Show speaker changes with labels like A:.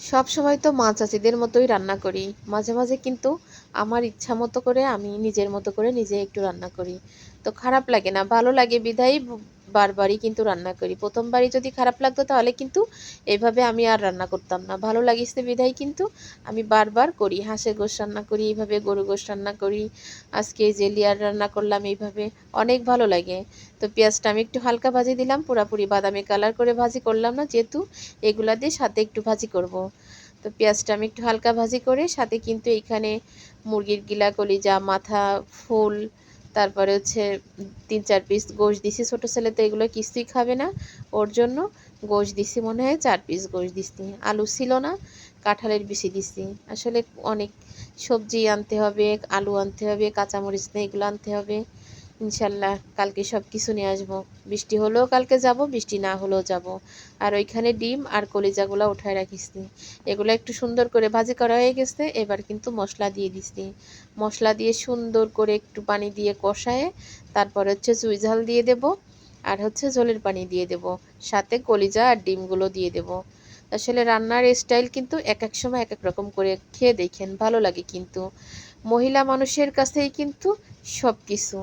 A: সব সময় তো মা চাচিদের মতোই রান্না করি। মাঝে, মাঝে কিন্তু আমার ইচ্ছা মতো করে আমি নিজের মতো করে নিজে একটু রান্না করি। তো খারাপ লাগে না, ভালো লাগে বিধায় বারবারই কিন্তু রান্না করি। ১ম বারই যদি খারাপ লাগতো তাহলে কিন্তু এভাবে আমি আর রান্না করতাম না। ভালো লাগিছে বিধায় কিন্তু আমি বারবার করি। হাঁসের গোশত রান্না করি, এইভাবে গরুর গোশত রান্না করি। আজকে এই যে লিয়ার রান্না করলাম এইভাবে, অনেক ভালো লাগে। তো পেঁয়াজটা আমি একটু হালকা ভাজি দিলাম, পুরাপুরি বাদামি কালার করে ভাজি করলাম না, যেহেতু এগুলা দিয়ে সাথে একটু ভাজি করব। তো পেঁয়াজটা আমি একটু হালকা ভাজি করে সাথে কিন্তু এইখানে মুরগির গিলা, কলিজা, মাথা, ফুল, তারপরে হচ্ছে ৩-৪ পিস গোশ দিছি। ছোটো ছেলে তো এগুলো কিছুই খাবে না, ওর জন্য গোশ দিছি, মনে হয় ৪ পিস গোশ দিছি। আলু ছিল না, কাঁঠালের বিচি দিছি। আসলে অনেক সবজি আনতে হবে, আলু আনতে হবে, কাঁচামরিচ নেই, এগুলো আনতে হবে। ইনশাল্লাহ কালকে সব কিছু নিয়ে আসবো। বৃষ্টি হলেও কালকে যাব, বৃষ্টি না হলেও যাব। আর ওইখানে ডিম আর কলিজাগুলো উঠায় রাখিছি। এগুলো একটু সুন্দর করে ভাজি করা হয়ে গেছে। এবার কিন্তু মশলা দিয়ে দিছি। মশলা দিয়ে সুন্দর করে একটু পানি দিয়ে কষায়ে তারপর হচ্ছে চুই ঝাল দিয়ে দেব, আর হচ্ছে ঝোলের পানি দিয়ে দেব, সাথে কলিজা আর ডিমগুলো দিয়ে দেব। আসলে রান্নার স্টাইল কিন্তু এক এক সময় এক এক রকম করে, খেয়ে দেখেন, ভালো লাগে কিন্তু। মহিলা মানুষের কাছেই কিন্তু সব কিছু।